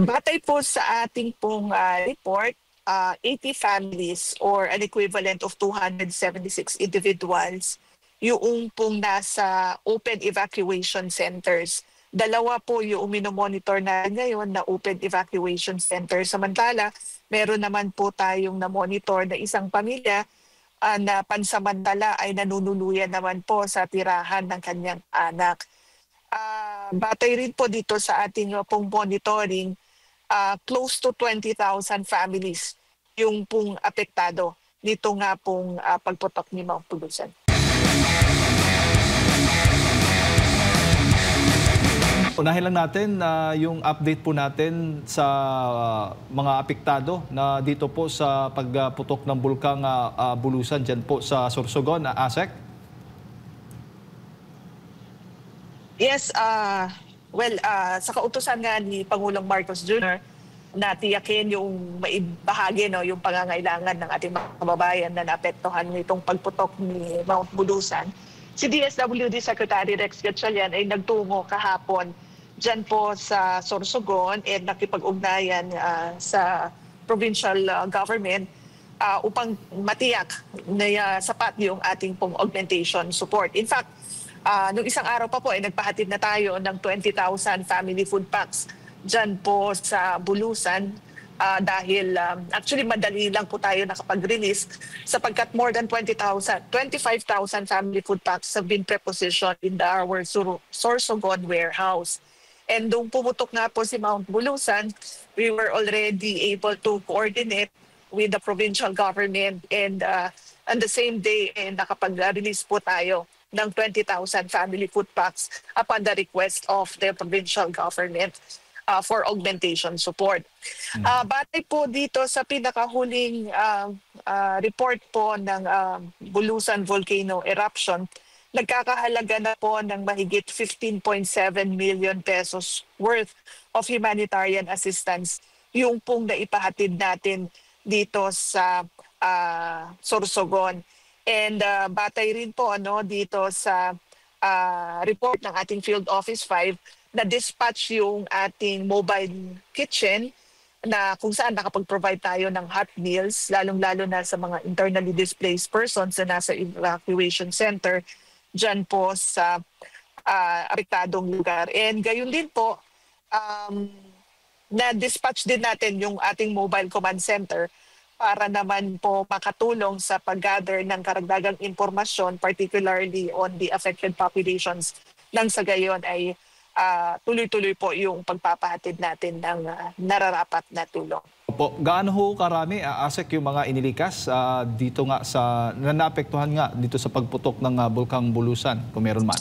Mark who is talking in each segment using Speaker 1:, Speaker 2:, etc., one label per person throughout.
Speaker 1: Batay po sa ating pong report, 80 families or an equivalent of 276 individuals yung pong nasa open evacuation centers. Dalawa po yung minomonitor na ngayon na open evacuation center. Samantala, meron naman po tayong na-monitor na isang pamilya na pansamantala ay nanunuluyan naman po sa tirahan ng kanyang anak. Batay rin po dito sa ating pong monitoring, close to 20,000 families yung pong apektado nito nga pong pagputok ni Mount Pulusan.
Speaker 2: Unahin lang natin yung update po natin sa mga apektado na dito po sa pagputok ng bulkang Bulusan dyan po sa Sorsogon, ASEC.
Speaker 1: Yes, sa kautusan nga ni Pangulong Marcos Jr. na tiyakin yung maibahagi yung pangangailangan ng ating mga kababayan na naapektuhan nitong pagputok ni Mount Bulusan, si DSWD Secretary Rex Gatchalian ay nagtungo kahapon dyan po sa Sorsogon at nakipag-ugnayan sa provincial government upang matiyak na sapat yung ating pong augmentation support. In fact, nung isang araw pa po ay nagpahatid na tayo ng 20,000 family food packs dyan po sa Bulusan dahil actually madali lang po tayo nakapag-release sapagkat more than 25,000 family food packs have been prepositioned in our Sorsogon warehouse. And nung pumutok nga po si Mount Bulusan, we were already able to coordinate with the provincial government and on the same day nakapag-release po tayo ng 20,000 family food packs upon the request of the provincial government for augmentation support. Batay po dito sa pinakahuling report po ng Bulusan volcano eruption, nagkakahalaga na po ng mahigit 15.7 million pesos worth of humanitarian assistance yung pong naipahatid natin dito sa Sorsogon. And batay rin po dito sa report ng ating Field Office 5 na dispatch yung ating mobile kitchen na kung saan nakapag-provide tayo ng hot meals, lalong-lalo na sa mga internally displaced persons na nasa evacuation center dyan po sa apektadong lugar. And gayon din po, na-dispatch din natin yung ating mobile command center para naman po makatulong sa pag-gather ng karagdagang impormasyon, particularly on the affected populations, nang sa gayon ay tuloy-tuloy po yung pagpapahatid natin ng nararapat na tulong.
Speaker 2: Opo, gaano ho karami, ASEC, yung mga inilikas dito nga sa naapektuhan nga dito sa pagputok ng bulkang Bulusan, kung meron man?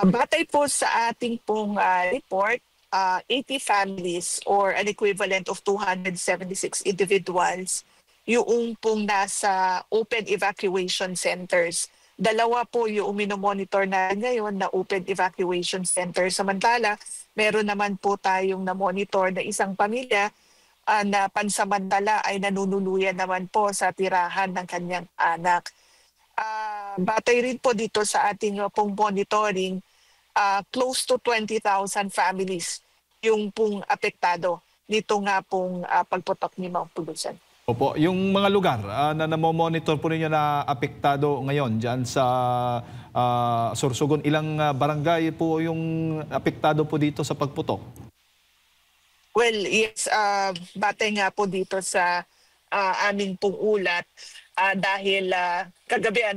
Speaker 1: Batay po sa ating pong report, 80 families or an equivalent of 276 individuals yung pong nasa open evacuation centers. Dalawa po yung minomonitor na ngayon na open evacuation center. Samantala, meron naman po tayong na-monitor na isang pamilya na pansamantala ay nanunuluyan naman po sa tirahan ng kanyang anak. Batay rin po dito sa ating pong monitoring, close to 20,000 families yung pong apektado nito nga pong pagputok ni Mount Pulusan.
Speaker 2: Opo, yung mga lugar na namomonitor po ninyo na apektado ngayon dyan sa Sorsogon, ilang barangay po yung apektado po dito sa pagputok?
Speaker 1: Well, yes, batay nga po dito sa aming pong ulat dahil kagabi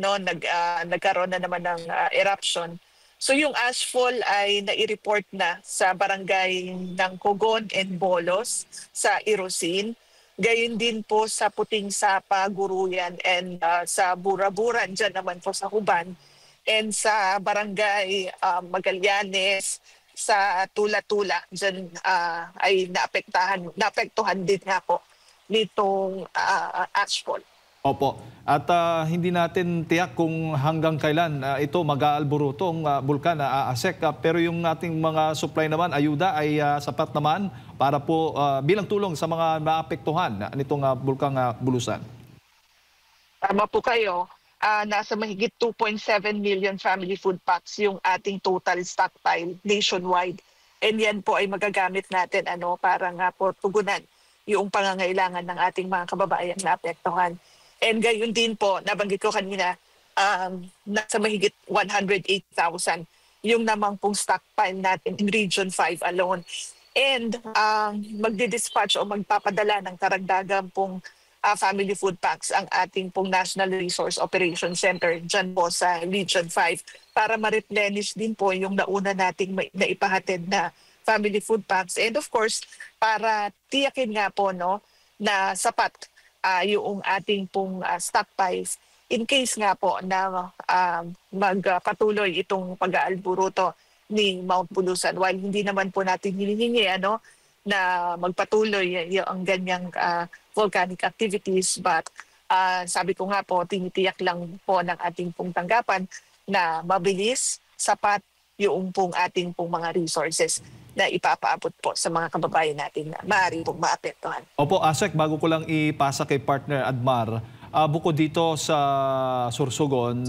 Speaker 1: nagkaroon na naman ng eruption. So yung ashfall ay nai-report na sa barangay ng Cogon and Bolos sa Irosin. Gayon din po sa Puting Sapa, Guruyan, and sa Buraburan, dyan naman po sa Huban. And sa barangay Magallanes, sa Tula-Tula, dyan ay naapektuhan din nga po nitong ashfall.
Speaker 2: Opo. At hindi natin tiyak kung hanggang kailan ito mag-aalburuto ang bulkan na ASEC. Pero yung ating mga supply naman, ayuda ay sapat naman para po bilang tulong sa mga naapektuhan nitong bulkang Bulusan.
Speaker 1: Tama po kayo. Nasa mahigit 2.7 million family food packs yung ating total stockpile nationwide And yan po ay magagamit natin para nga po tugunan yung pangangailangan ng ating mga kababayan na apektuhan. And gayon din po, nabanggit ko kanina, nasa mahigit 108,000 yung namang pong stockpile natin in Region 5 alone. And magdi-dispatch o magpapadala ng karagdagang pong family food packs ang ating pong National Resource Operation Center dyan po sa Region 5 para ma-replenish din po yung nauna nating naipahatid na family food packs. And of course, para tiyakin nga po na sapat yung ating pong stockpiles in case nga po na magpatuloy itong pag-aalburuto ni Mount Bulusan. While hindi naman po natin hinihingi na magpatuloy ang ganyang volcanic activities, but sabi ko nga po, tinitiyak lang po ng ating pong tanggapan na mabilis, sapat yung pong ating pong mga resources na ipapaabot po sa mga kababayan natin na maaari pong maapektuhan.
Speaker 2: Opo, Asek, bago ko lang ipasa kay partner Admar, bukod dito sa Sorsogon,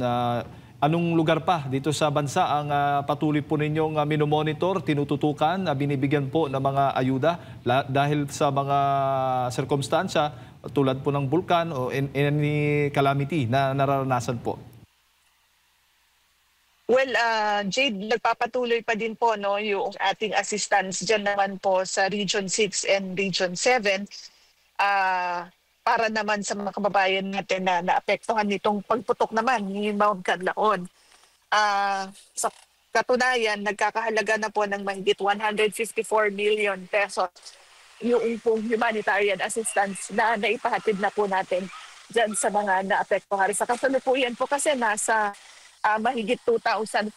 Speaker 2: anong lugar pa dito sa bansa ang patuloy po ninyong minomonitor, tinututukan, binibigyan po ng mga ayuda dahil sa mga sirkumstansya tulad po ng bulkan o any calamity na nararanasan po?
Speaker 1: Well, Jade, nagpapatuloy pa din po yung ating assistance dyan naman po sa Region 6 and Region 7 para naman sa mga kababayan natin na naapektuhan nitong pagputok naman ni Mount Cadlaon. Sa katunayan, nagkakahalaga na po ng mahigit 154 million pesos yung pong humanitarian assistance na naipahatid na po natin dyan sa mga naapektuhan. Sa kasalukuyan po kasi nasa mahigit 2,500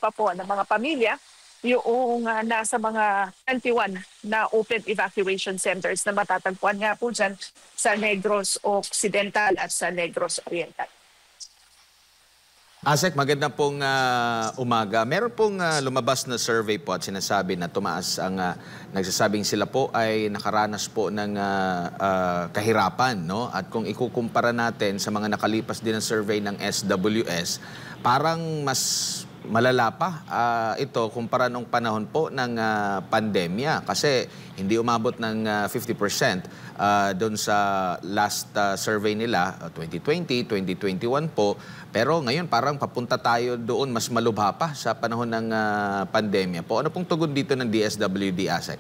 Speaker 1: pa po ng mga pamilya yung nasa mga 21 na open evacuation centers na matatagpuan nga po dyan sa Negros Occidental at sa Negros Oriental.
Speaker 3: Asek, magandang pong umaga. Meron pong lumabas na survey po at sinasabi na tumaas ang nagsasabing sila po ay nakaranas po ng kahirapan, no? At kung ikukumpara natin sa mga nakalipas din ng survey ng SWS, parang mas malala pa ito kumpara nung panahon po ng pandemya kasi hindi umabot ng 50% doon sa last survey nila 2020, 2021 po, pero ngayon parang papunta tayo doon mas malubha pa sa panahon ng pandemya po. Ano pong tugon dito ng DSWD, Asek?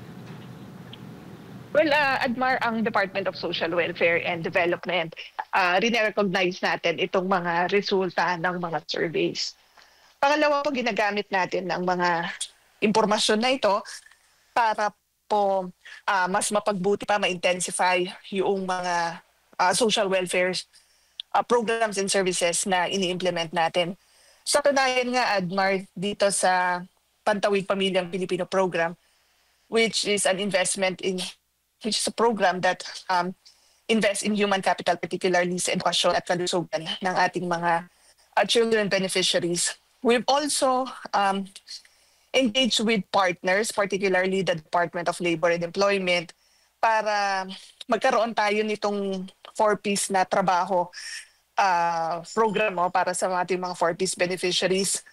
Speaker 1: Well, Admar, ang Department of Social Welfare and Development, rin-recognize natin itong mga resulta ng mga surveys. Pangalawa po, ginagamit natin ang mga impormasyon na ito para po mas mapagbuti pa, ma-intensify yung mga social welfare programs and services na ini-implement natin. Sa katunayan nga, Admar, dito sa Pantawid Pamilyang Pilipino Program, which is a program that invests in human capital, particularly sa edukasyon at kalusugan ng ating mga children beneficiaries. We've also engaged with partners, particularly the Department of Labor and Employment, para magkaroon tayo nitong 4-piece na trabaho program para sa ating mga 4-piece beneficiaries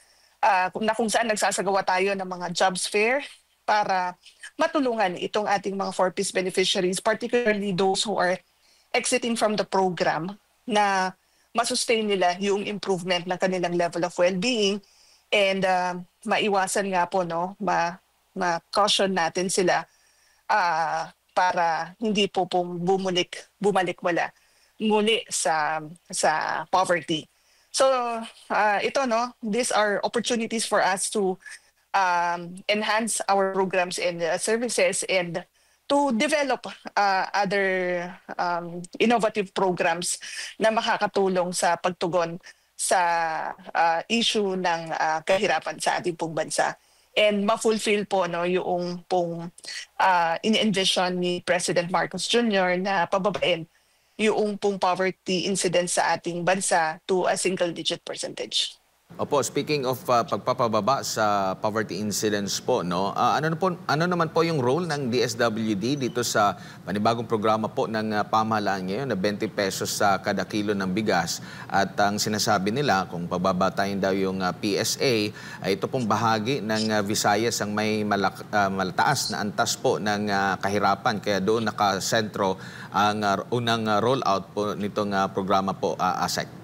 Speaker 1: kung saan nagsasagawa tayo ng mga jobs fair para matulungan itong ating mga 4-piece beneficiaries, particularly those who are exiting from the program, na masustain nila yung improvement ng kanilang level of well-being and maiwasan nga po ma-caution natin sila para hindi po bumalik wala muli sa poverty. So ito these are opportunities for us to enhance our programs and services and to develop other innovative programs na makakatulong sa pagtugon sa issue ng kahirapan sa ating pong bansa. And ma-fulfill po yung pong in-envision ni President Marcos Jr. na pababain yung pong poverty incidence sa ating bansa to a single-digit percentage.
Speaker 3: Opo, speaking of pagpapababa sa poverty incidence po, no? Ano naman po yung role ng DSWD dito sa panibagong programa po ng pamahalaan ngayon na 20 pesos sa kada kilo ng bigas? At ang sinasabi nila, kung pababatayin daw yung PSA, ay ito pong bahagi ng Visayas ang may malataas na antas po ng kahirapan. Kaya doon nakasentro ang unang rollout po nitong programa po, ASEC.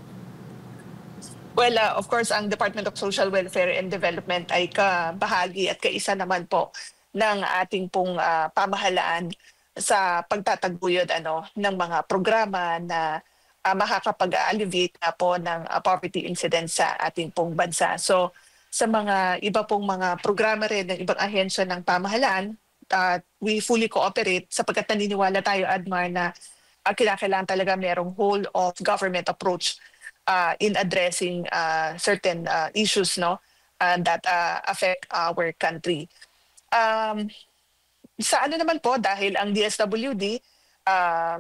Speaker 1: Well, of course, ang Department of Social Welfare and Development ay kabahagi at kaisa naman po ng ating pong pamahalaan sa pagtataguyod ng mga programa na makakapag-alleviate na po ng poverty incidence sa ating pong bansa. So, sa mga iba pong mga programa rin ng ibang ahensya ng pamahalaan, we fully cooperate sapagkat naniniwala tayo, Admar, na kinakailangan talaga merong whole of government approach in addressing certain issues that affect our country. Sa naman po, dahil ang DSWD,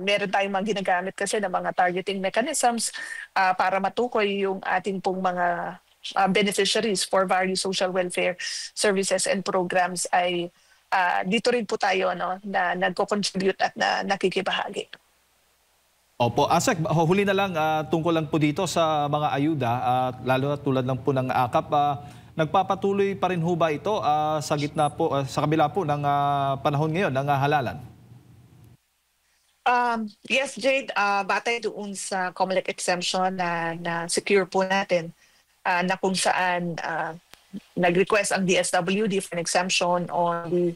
Speaker 1: meron tayong mga ginagamit kasi ng mga targeting mechanisms para matukoy yung ating pong mga beneficiaries for various social welfare services and programs ay dito rin po tayo na nagko-contribute at na nakikibahagi.
Speaker 2: Opo, ASEC, huli na lang tungkol lang po dito sa mga ayuda at lalo na tulad lang po ng AKAP. Nagpapatuloy pa rin ho ba ito sa gitna po, sa kabila po ng panahon ngayon ng halalan?
Speaker 1: Yes, Jade, batay doon sa COMELEC exemption na secure po natin na kung saan nag-request ang DSWD for an exemption on the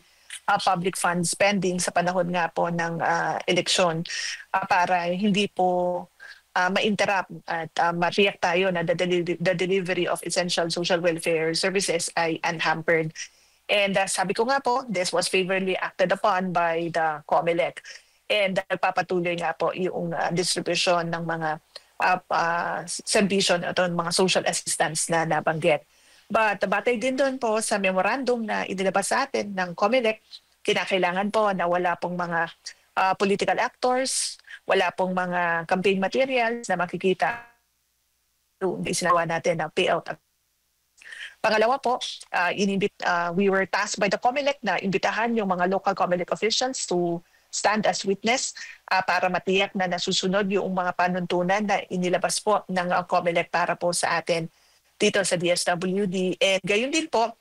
Speaker 1: public fund spending sa panahon nga po ng eleksyon para hindi po ma-interrupt at ma-react tayo na the delivery of essential social welfare services ay unhampered. And sabi ko nga po, this was favorably acted upon by the COMELEC. And nagpapatuloy nga po yung distribution ng mga serbisyon at mga social assistance na nabanggit. But batay din doon po sa memorandum na inilabas sa atin ng COMELEC, kinakailangan po na wala pong mga political actors, wala pong mga campaign materials na makikita doon isinawa natin na payout. Pangalawa po, we were tasked by the COMELEC na imbitahan yung mga local COMELEC officials to stand as witness para matiyak na nasusunod yung mga panuntunan na inilabas po ng COMELEC para po sa atin dito sa DSWD. And gayon din po,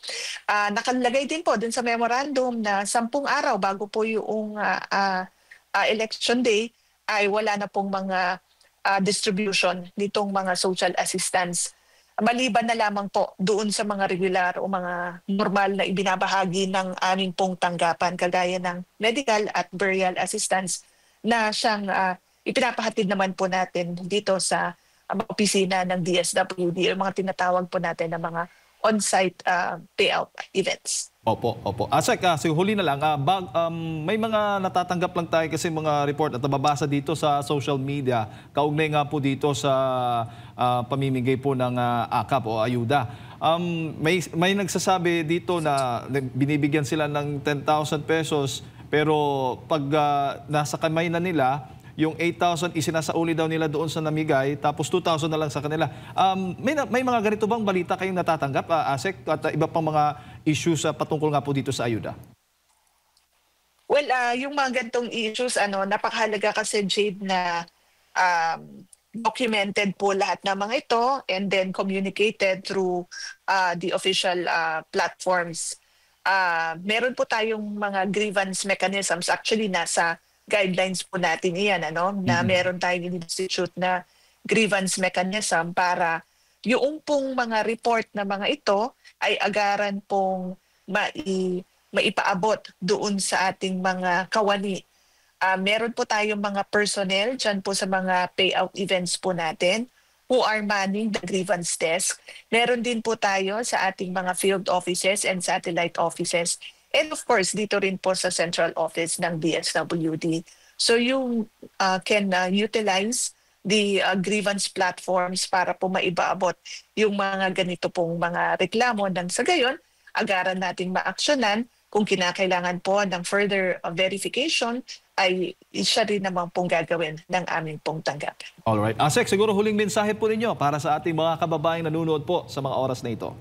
Speaker 1: nakalagay din po dun sa memorandum na 10 araw bago po yung election day ay wala na pong mga distribution nitong mga social assistance. Maliban na lamang po doon sa mga regular o mga normal na ibinabahagi ng aming pong tanggapan kagaya ng medical at burial assistance na siyang ipinapahatid naman po natin dito sa mga opisina ng DSWD o mga tinatawag po natin na mga on-site payout events.
Speaker 2: Opo, opo. ASEC, huli na lang, may mga natatanggap lang tayo kasi mga report at nababasa dito sa social media, kaugnay nga po dito sa pamimigay po ng AKAP o ayuda. May nagsasabi dito na binibigyan sila ng 10,000 pesos pero pag nasa kamay na nila, yung 8,000 isinasauli daw nila doon sa namigay, tapos 2,000 na lang sa kanila. May mga ganito bang balita kayong natatanggap, ASEC, at iba pang mga issues patungkol nga po dito sa ayuda?
Speaker 1: Well, yung mga ganitong issues, napakahalaga kasi, Jade, na documented po lahat ng mga ito and then communicated through the official platforms. Meron po tayong mga grievance mechanisms. Actually, nasa guidelines po natin iyan, na meron tayong institute na grievance mechanism para yung pong mga report na mga ito ay agaran pong maipaabot doon sa ating mga kawani. Meron po tayong mga personnel dyan po sa mga payout events po natin who are manning the grievance desk. Meron din po tayo sa ating mga field offices and satellite offices. And of course, dito rin po sa central office ng DSWD. So you can utilize the grievance platforms para po maibaabot yung mga ganito pong mga reklamo nang sa gayon, agaran nating maaksyonan kung kinakailangan po ng further verification ay siya rin naman pong gagawin ng aming pong tanggapan.
Speaker 2: Alright. ASEC, siguro huling mensahe po ninyo para sa ating mga kababayang nanonood po sa mga oras na ito.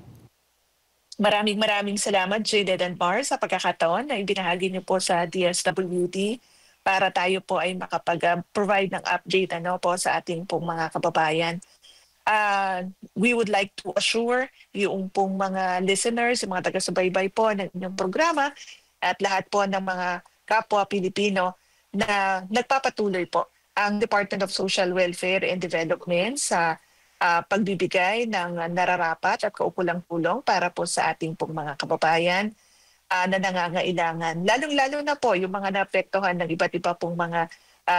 Speaker 1: Maraming salamat, Jaded and Bar, sa pagkakataon na ibinahagi niyo po sa DSWD para tayo po ay makapag-provide ng update po sa ating pong mga kababayan. We would like to assure yung pong mga listeners, yung mga taga-subaybay po ng inyong programa at lahat po ng mga kapwa Pilipino na nagpapatuloy po ang Department of Social Welfare and Development sa pagbibigay ng nararapat at kaukulang tulong para po sa ating pong mga kababayan na nangangailangan. Lalong-lalo na po yung mga naapektuhan ng iba't iba pong mga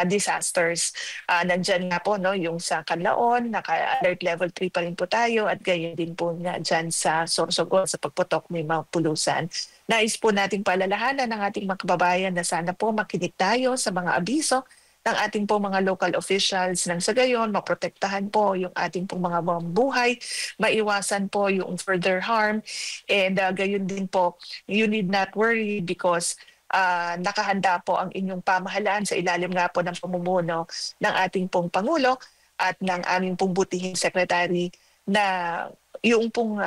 Speaker 1: disasters. Nandyan nga po yung sa Canlaon, naka-alert level 3 pa rin po tayo at gayon din po nga dyan sa Sorsogon sa pagputok ng mga pulusan. Nais po nating palalahanan ng ating mga kababayan na sana po makinig tayo sa mga abiso ng ating po mga local officials nang sa gayon, maprotektahan po yung ating pong mga buhay, maiwasan po yung further harm, and gayon din po, you need not worry because nakahanda po ang inyong pamahalaan sa ilalim nga po ng pamumuno ng ating pong Pangulo at ng aming pong butihing Secretary na yung pong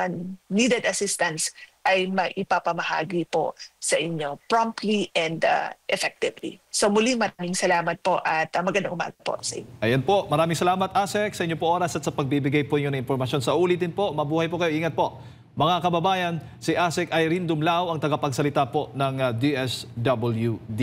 Speaker 1: needed assistance ay maipapamahagi po sa inyo promptly and effectively. So muli maraming salamat po at magandang umaga po sa inyo.
Speaker 2: Ayan po, maraming salamat ASEC sa inyo po oras at sa pagbibigay po inyo ng impormasyon. Sa ulitin po, mabuhay po kayo, ingat po. Mga kababayan, si ASEC Irene Dumlao ang tagapagsalita po ng DSWD.